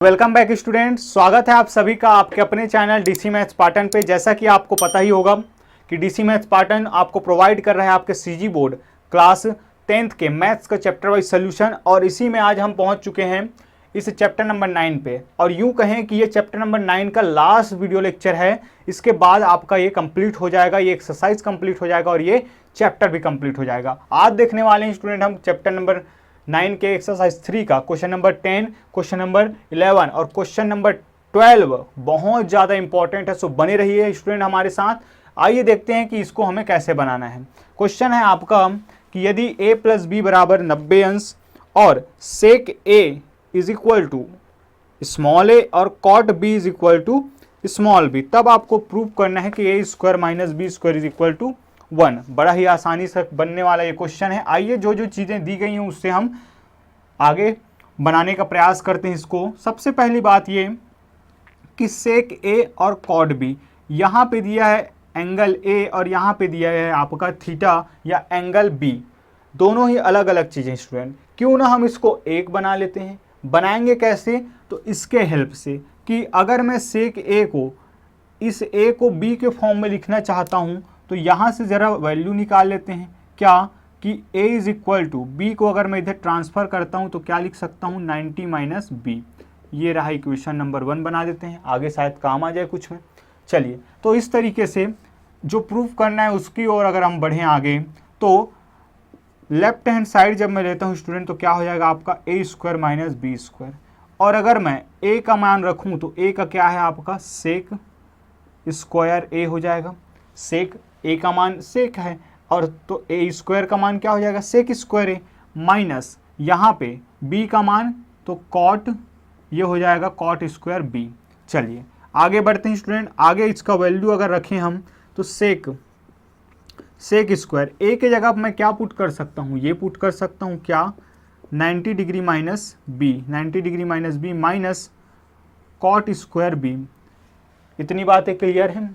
Welcome back student, स्वागत है आप सभी का आपके अपने चैनल डीसी मैथ्स पार्टन पे। जैसा कि आपको पता ही होगा कि डीसी मैथ्स पार्टन आपको प्रोवाइड कर रहा है आपके सीजी बोर्ड क्लास 10th के मैथ्स का चैप्टर वाइज सोल्यूशन। और इसी में आज हम पहुंच चुके हैं इस चैप्टर नंबर 9 पे। और यूं कहें कि ये चैप्टर नंबर 9 का लास्ट वीडियो लेक्चर है। इसके बाद आपका ये कंप्लीट हो जाएगा, ये एक्सरसाइज कंप्लीट हो जाएगा और ये चैप्टर भी कंप्लीट हो जाएगा। आज देखने वाले हैं स्टूडेंट हम चैप्टर नंबर 9 के एक्सरसाइज 3 का क्वेश्चन नंबर 10, क्वेश्चन नंबर 11 और क्वेश्चन नंबर 12 बहुत ज़्यादा इंपॉर्टेंट है। सो बने रहिए स्टूडेंट हमारे साथ। आइए देखते हैं कि इसको हमें कैसे बनाना है। क्वेश्चन है आपका कि यदि a + b बराबर 90 अंश और sec a is equal to small a और cot b is equal to small b, तब आपको प्रूव करना है कि a² - b² is equal to 1। बड़ा ही आसानी से बनने वाला ये क्वेश्चन है। आइए जो जो चीज़ें दी गई हैं उससे हम आगे बनाने का प्रयास करते हैं इसको। सबसे पहली बात ये कि सेक ए और कॉड बी, यहाँ पे दिया है एंगल ए और यहाँ पे दिया है आपका थीटा या एंगल बी, दोनों ही अलग अलग चीज़ें स्टूडेंट। क्यों ना हम इसको एक बना लेते हैं। बनाएंगे कैसे? तो इसके हेल्प से कि अगर मैं सेक ए को इस ए को बी के फॉर्म में लिखना चाहता हूँ तो यहाँ से ज़रा वैल्यू निकाल लेते हैं। क्या कि a is equal to B को अगर मैं इधर ट्रांसफ़र करता हूँ तो क्या लिख सकता हूँ 90 - b। ये रहा इक्वेशन नंबर 1 बना देते हैं, आगे शायद काम आ जाए कुछ में। चलिए, तो इस तरीके से जो प्रूफ करना है उसकी ओर अगर हम बढ़ें आगे तो लेफ्ट हैंड साइड जब मैं लेता हूँ स्टूडेंट तो क्या हो जाएगा आपका a² - b²। और अगर मैं a का मान रखूँ तो a का क्या है आपका सेक स्क्वायर a हो जाएगा। सेक a का मान सेक है और तो a² का मान क्या हो जाएगा सेक स्क्वायर a माइनस यहाँ पे b का मान तो कॉट, ये हो जाएगा cot² b। चलिए आगे बढ़ते हैं स्टूडेंट। आगे इसका वैल्यू अगर रखें हम तो सेक स्क्वायर a के जगह मैं क्या पुट कर सकता हूँ, ये पुट कर सकता हूँ क्या 90 degree minus b minus cot² b। इतनी बातें क्लियर है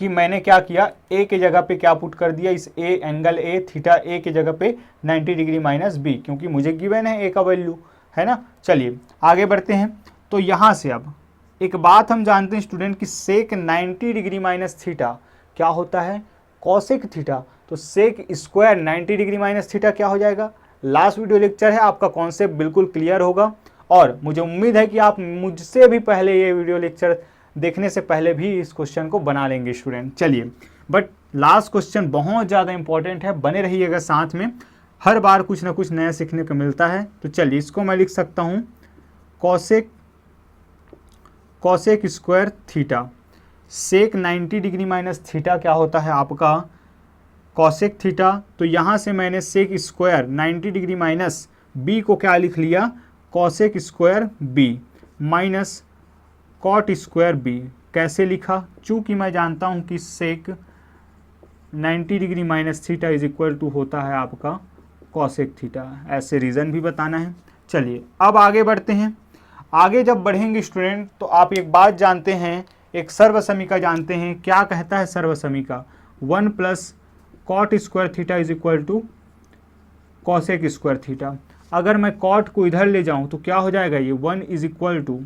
कि मैंने क्या किया, a के जगह पे क्या पुट कर दिया, इस a angle a theta a के जगह पे 90 डिग्री माइनस b, क्योंकि मुझे गिवन है a का वैल्यू, है ना। चलिए आगे बढ़ते हैं। तो यहाँ से अब एक बात हम जानते हैं स्टूडेंट कि सेक 90 डिग्री माइनस थीटा क्या होता है कॉसेक थीटा। तो sec square 90 degree minus theta क्या हो जाएगा। लास्ट वीडियो लेक्चर है, आपका कॉन्सेप्ट बिल्कुल क्लियर होगा और मुझे उम्मीद है कि आप मुझसे भी पहले ये वीडियो लेक्चर देखने से पहले भी इस क्वेश्चन को बना लेंगे स्टूडेंट। चलिए, बट लास्ट क्वेश्चन बहुत ज़्यादा इंपॉर्टेंट है, बने रहिएगा साथ में, हर बार कुछ ना कुछ नया सीखने को मिलता है। तो चलिए इसको मैं लिख सकता हूँ कॉसेक स्क्वायर थीटा। सेक 90 डिग्री माइनस थीटा क्या होता है आपका कॉसेक थीटा। तो यहाँ से मैंने sec square 90 degree minus B को क्या लिख लिया cos² b minus cot² b। कैसे लिखा, चूँकि मैं जानता हूँ कि sec 90 degree minus theta is equal to होता है आपका कॉसेक थीटा। ऐसे रीज़न भी बताना है। चलिए अब आगे बढ़ते हैं। आगे जब बढ़ेंगे स्टूडेंट तो आप एक बात जानते हैं, एक सर्वसमीका जानते हैं। क्या कहता है सर्वसमीका, 1 + cot² theta is equal to cosec² theta. अगर मैं cot को इधर ले जाऊँ तो क्या हो जाएगा, ये 1 is equal to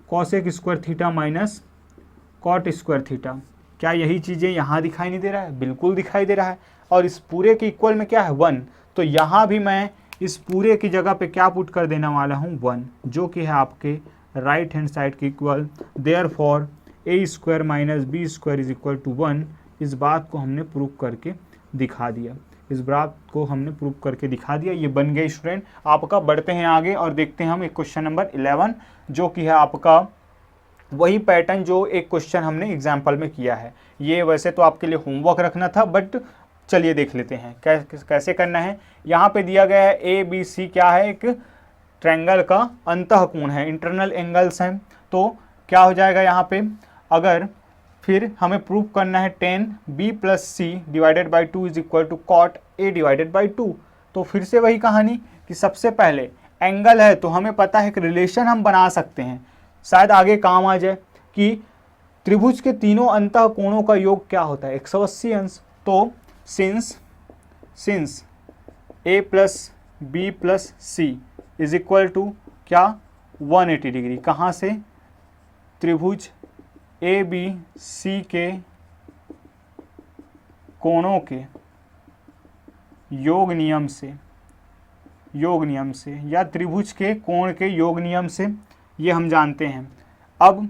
cosec² theta minus cot² theta. क्या यही चीज़ें यहाँ दिखाई नहीं दे रहा है? बिल्कुल दिखाई दे रहा है। और इस पूरे के इक्वल में क्या है 1, तो यहाँ भी मैं इस पूरे की जगह पे क्या पुट कर देने वाला हूँ 1, जो कि है आपके राइट हैंड साइड के equal. Therefore a² - b² is equal to 1। इस बात को हमने प्रूव करके दिखा दिया, ये बन गया स्टूडेंट आपका। बढ़ते हैं आगे और देखते हैं हम एक क्वेश्चन नंबर 11, जो कि है आपका वही पैटर्न जो एक क्वेश्चन हमने एग्जाम्पल में किया है। ये वैसे तो आपके लिए होमवर्क रखना था, बट चलिए देख लेते हैं कैसे करना है। यहाँ पे दिया गया है ABC क्या है, एक ट्रायंगल का अंतःकोण है, इंटरनल एंगल्स हैं। तो क्या हो जाएगा यहाँ पे, अगर फिर हमें प्रूव करना है tan b + c divided by 2 is equal to cot a divided by 2। तो फिर से वही कहानी कि सबसे पहले एंगल है तो हमें पता है कि रिलेशन हम बना सकते हैं, शायद आगे काम आ जाए, कि त्रिभुज के तीनों अंतःकोणों का योग क्या होता है 180 अंश। तो since a + b + c is equal to क्या 180 डिग्री। कहाँ से? त्रिभुज ए बी सी के कोणों के योग नियम से या त्रिभुज के कोण के योग नियम से, ये हम जानते हैं। अब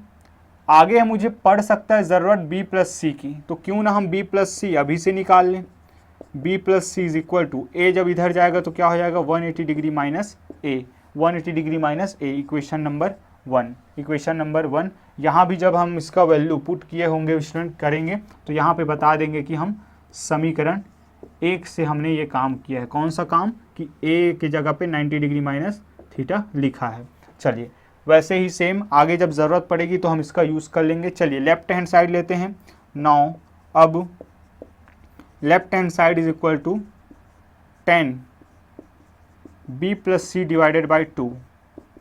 आगे मुझे पड़ सकता है ज़रूरत b प्लस सी की, तो क्यों ना हम b प्लस सी अभी से निकाल लें। b plus c is equal to a, जब इधर जाएगा तो क्या हो जाएगा 180 degree minus a, 180 degree minus a, equation number 1। यहाँ भी जब हम इसका वैल्यू पुट किए होंगे स्टूडेंट करेंगे तो यहाँ पे बता देंगे कि हम समीकरण 1 से हमने ये काम किया है। कौन सा काम? कि a की जगह पे 90 डिग्री माइनस थीटा लिखा है। चलिए वैसे ही सेम आगे जब ज़रूरत पड़ेगी तो हम इसका यूज़ कर लेंगे। चलिए लेफ्ट हैंड साइड लेते हैं। नाउ अब left hand side is equal to 10 b plus C divided by 2।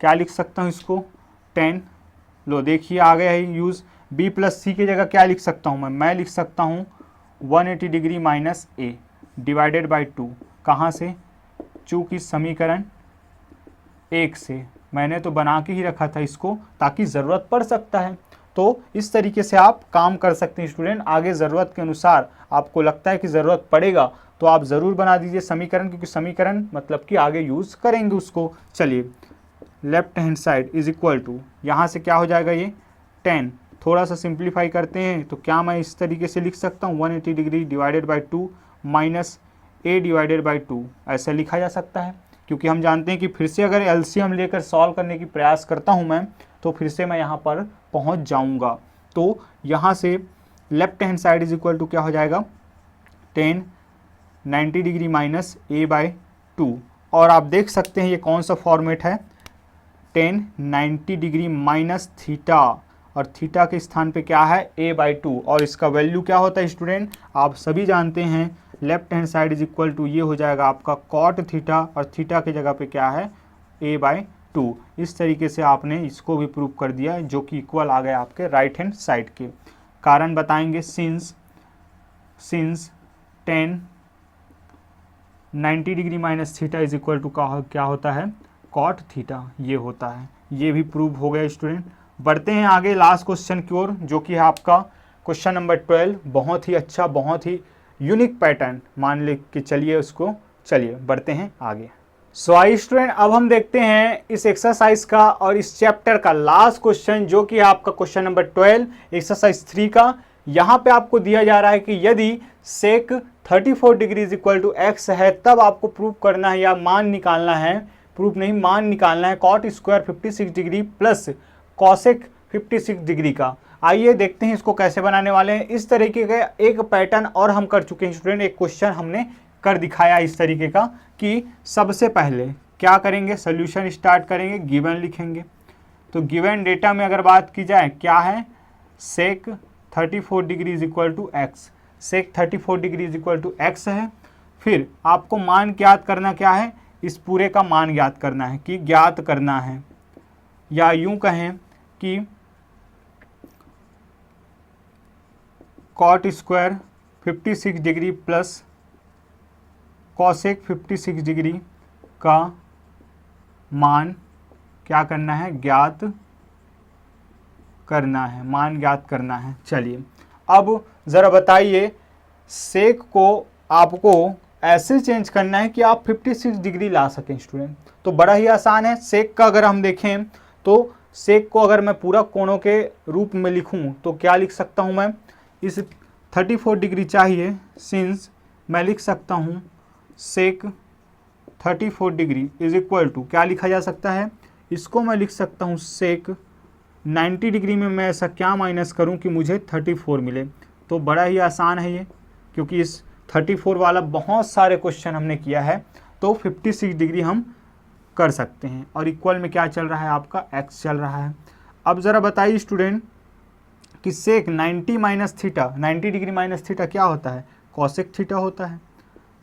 क्या लिख सकता हूँ इसको? 10। लो देखिए आ गया है यूज़। b प्लस सी की जगह क्या लिख सकता हूँ मैं लिख सकता हूँ 180 degree minus A divided by 2। कहाँ से? चूँकि समीकरण 1 से मैंने तो बना के ही रखा था इसको ताकि ज़रूरत पड़ सकता है। तो इस तरीके से आप काम कर सकते हैं स्टूडेंट। आगे ज़रूरत के अनुसार आपको लगता है कि ज़रूरत पड़ेगा तो आप ज़रूर बना दीजिए समीकरण, क्योंकि समीकरण मतलब कि आगे यूज़ करेंगे उसको। चलिए left hand side is equal to, यहाँ से क्या हो जाएगा ये 10। थोड़ा सा सिंप्लीफाई करते हैं तो क्या मैं इस तरीके से लिख सकता हूँ 180 degree divided by 2 minus A divided by 2, ऐसा लिखा जा सकता है। क्योंकि हम जानते हैं कि फिर से अगर एलसीएम लेकर सॉल्व करने की प्रयास करता हूं मैं तो फिर से मैं यहाँ पर पहुँच जाऊँगा। तो यहाँ से left hand side is equal to क्या हो जाएगा 10 90 डिग्री माइनस ए बाई 2। और आप देख सकते हैं ये कौन सा फॉर्मेट है, 10 90 डिग्री माइनस थीटा, और थीटा के स्थान पे क्या है a बाई 2, और इसका वैल्यू क्या होता है स्टूडेंट आप सभी जानते हैं। Left hand side is equal to ये हो जाएगा आपका कॉट थीटा, और थीटा के जगह पे क्या है a बाई 2। इस तरीके से आपने इसको भी प्रूव कर दिया जो कि इक्वल आ गया आपके राइट हैंड साइड के। कारण बताएंगे, since 10 90 degree minus theta is equal to क्या होता है कॉट थीटा, ये होता है। ये भी प्रूव हो गया स्टूडेंट। बढ़ते हैं आगे लास्ट क्वेश्चन की ओर, जो कि है आपका क्वेश्चन नंबर 12। बहुत ही अच्छा, बहुत ही यूनिक पैटर्न मान ले के चलिए उसको। चलिए बढ़ते हैं आगे। सो आई स्टूडेंट, अब हम देखते हैं इस एक्सरसाइज का और इस चैप्टर का लास्ट क्वेश्चन, जो कि है आपका क्वेश्चन नंबर 12 एक्सरसाइज 3 का। यहाँ पे आपको दिया जा रहा है कि यदि sec 34 degree is equal to x है, तब आपको प्रूव करना है या मान निकालना है, प्रूफ नहीं मान निकालना है cot square 56 degree plus cosec 56 degree का। आइए देखते हैं इसको कैसे बनाने वाले हैं। इस तरीके का एक पैटर्न और हम कर चुके हैं स्टूडेंट, एक क्वेश्चन हमने कर दिखाया इस तरीके का कि सबसे पहले क्या करेंगे, सोल्यूशन स्टार्ट करेंगे, गिवन लिखेंगे। तो गिवन डेटा में अगर बात की जाए क्या है, sec 34 degree is equal to x, sec 34 degree is equal to x है। फिर आपको मान ज्ञात करना क्या है, इस पूरे का मान ज्ञात करना है कि ज्ञात करना है, या यूं कहें कि cot square 56 degree plus cosec 56 degree का मान क्या करना है, ज्ञात करना है, मान ज्ञात करना है। चलिए अब ज़रा बताइए, सेक को आपको ऐसे चेंज करना है कि आप 56 डिग्री ला सकें स्टूडेंट। तो बड़ा ही आसान है। सेक का अगर हम देखें तो सेक को अगर मैं पूरा कोणों के रूप में लिखूं तो क्या लिख सकता हूं मैं, इस 34 डिग्री चाहिए, सिंस मैं लिख सकता हूं सेक 34 डिग्री इज इक्वल टू क्या लिखा जा सकता है, इसको मैं लिख सकता हूं सेक 90 डिग्री में मैं ऐसा क्या माइनस करूं कि मुझे 34 मिले। तो बड़ा ही आसान है ये, क्योंकि इस 34 वाला बहुत सारे क्वेश्चन हमने किया है, तो 56 डिग्री हम कर सकते हैं। और इक्वल में क्या चल रहा है आपका x चल रहा है। अब ज़रा बताइए स्टूडेंट कि sec 90 minus theta, 90 degree minus theta क्या होता है, कॉसेक थीटा होता है।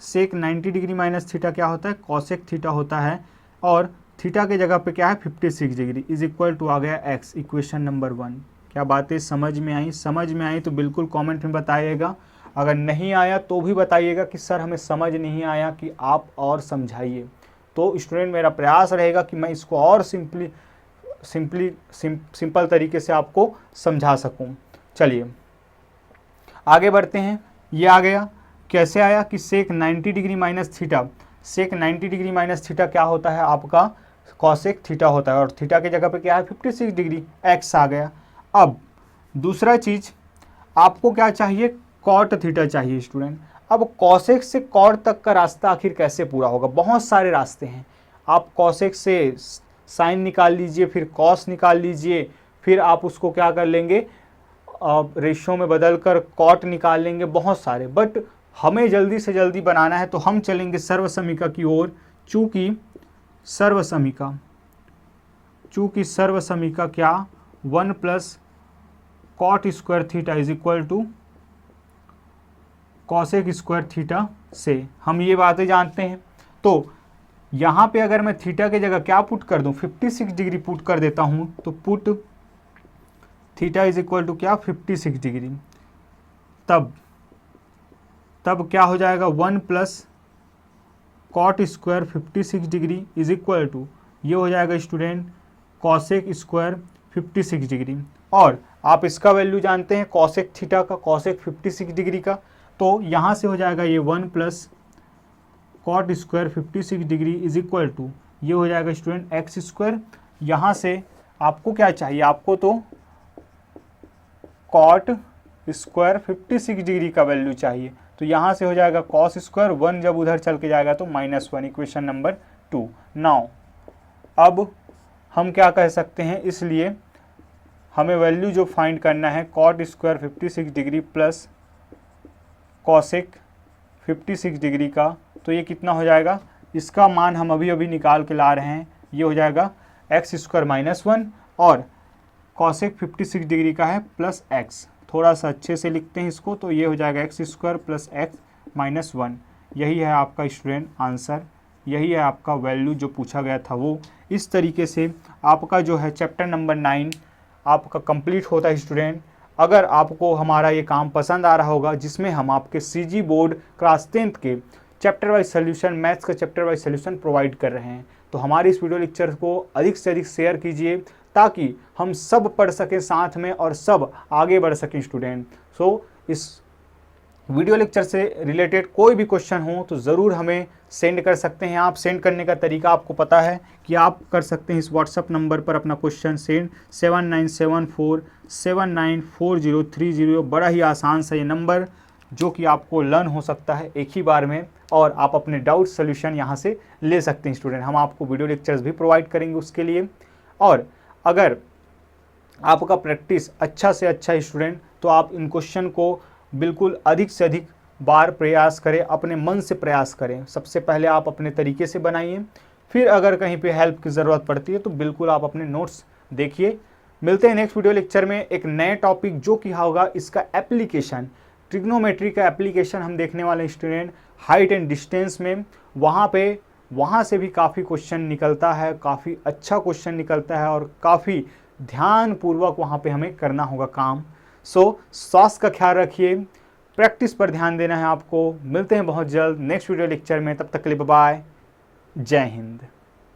सेक 90 डिग्री माइनस थीटा क्या होता है, कॉसेक थीटा होता है। और थीटा के जगह पे क्या है 56 डिग्री इज इक्वल टू आ गया x, इक्वेशन नंबर 1। क्या बातें समझ में आई? समझ में आई तो बिल्कुल कमेंट में बताइएगा। अगर नहीं आया तो भी बताइएगा कि सर हमें समझ नहीं आया, कि आप और समझाइए। तो स्टूडेंट मेरा प्रयास रहेगा कि मैं इसको और सिंपल तरीके से आपको समझा सकूं। चलिए आगे बढ़ते हैं। ये आ गया, कैसे आया कि सेक 90 डिग्री माइनस थीटा, सेक 90 डिग्री माइनस थीटा क्या होता है आपका कॉसेक थीटा होता है, और थीटा की जगह पे क्या है 56 डिग्री, एक्स आ गया। अब दूसरा चीज आपको क्या चाहिए, कॉट थीटा चाहिए स्टूडेंट। अब कॉसेक से कॉट तक का रास्ता आखिर कैसे पूरा होगा, बहुत सारे रास्ते हैं। आप कॉसेक से साइन निकाल लीजिए, फिर कॉस निकाल लीजिए, फिर आप उसको क्या कर लेंगे रेशियो में बदल कर कॉट निकाल लेंगे, बहुत सारे। बट हमें जल्दी से जल्दी बनाना है तो हम चलेंगे सर्वसमीका की ओर। चूंकि सर्वसमीका क्या 1 plus cot square theta is equal to cosec square theta से हम ये बातें जानते हैं। तो यहाँ पे अगर मैं थीटा की जगह क्या पुट कर दूँ 56 डिग्री पुट कर देता हूँ, तो put theta is equal to क्या 56 डिग्री, तब क्या हो जाएगा 1 plus cot square 56 degree is equal to ये हो जाएगा स्टूडेंट कॉसेक स्क्वायर 56 डिग्री। और आप इसका वैल्यू जानते हैं कॉसेक थीटा का, कॉसेक 56 डिग्री का, तो यहाँ से हो जाएगा ये 1 plus cot square 56 degree is equal to ये हो जाएगा स्टूडेंट एक्स स्क्वायर। यहाँ से आपको क्या चाहिए, आपको तो कॉट स्क्वायर 56 डिग्री का वैल्यू चाहिए, तो यहाँ से हो जाएगा कॉस स्क्वायर, 1 जब उधर चल के जाएगा तो -1, इक्वेशन नंबर 2। नाउ अब हम क्या कह सकते हैं, इसलिए हमें वैल्यू जो फाइंड करना है cot square 56 degree plus cosec 56 degree का, तो ये कितना हो जाएगा, इसका मान हम अभी अभी निकाल के ला रहे हैं, ये हो जाएगा एक्स स्क्वायर -1 और कॉसेक 56 डिग्री का है प्लस एक्स। थोड़ा सा अच्छे से लिखते हैं इसको, तो ये हो जाएगा एक्स स्क्वायर प्लस एक्स -1। यही है आपका स्टूडेंट आंसर, यही है आपका वैल्यू जो पूछा गया था वो। इस तरीके से आपका जो है चैप्टर नंबर 9 आपका कंप्लीट होता है स्टूडेंट। अगर आपको हमारा ये काम पसंद आ रहा होगा, जिसमें हम आपके सीजी बोर्ड क्लास 10th के चैप्टर वाइज सोल्यूशन, मैथ्स का चैप्टर वाइज सोल्यूशन प्रोवाइड कर रहे हैं, तो हमारे इस वीडियो लेक्चर को अधिक से अधिक शेयर कीजिए ताकि हम सब पढ़ सकें साथ में और सब आगे बढ़ सकें स्टूडेंट। सो इस वीडियो लेक्चर से रिलेटेड कोई भी क्वेश्चन हो तो ज़रूर हमें सेंड कर सकते हैं आप। सेंड करने का तरीका आपको पता है कि आप कर सकते हैं इस व्हाट्सअप नंबर पर अपना क्वेश्चन सेंड 7974794030। बड़ा ही आसान सा ये नंबर जो कि आपको लर्न हो सकता है एक ही बार में, और आप अपने डाउट सोल्यूशन यहाँ से ले सकते हैं स्टूडेंट। हम आपको वीडियो लेक्चर्स भी प्रोवाइड करेंगे उसके लिए। और अगर आपका प्रैक्टिस अच्छा से अच्छा स्टूडेंट, तो आप इन क्वेश्चन को बिल्कुल अधिक से अधिक बार प्रयास करें, अपने मन से प्रयास करें। सबसे पहले आप अपने तरीके से बनाइए, फिर अगर कहीं पे हेल्प की ज़रूरत पड़ती है तो बिल्कुल आप अपने नोट्स देखिए। मिलते हैं नेक्स्ट वीडियो लेक्चर में एक नए टॉपिक जो कि होगा इसका एप्लीकेशन, ट्रिग्नोमेट्री का एप्लीकेशन हम देखने वाले स्टूडेंट हाइट एंड डिस्टेंस में। वहाँ से भी काफ़ी क्वेश्चन निकलता है, काफ़ी अच्छा क्वेश्चन निकलता है और काफ़ी ध्यानपूर्वक वहाँ पे हमें करना होगा काम। सो स्वास्थ्य का ख्याल रखिए, प्रैक्टिस पर ध्यान देना है आपको। मिलते हैं बहुत जल्द नेक्स्ट वीडियो लेक्चर में, तब तक के लिए बाय बाय, जय हिंद।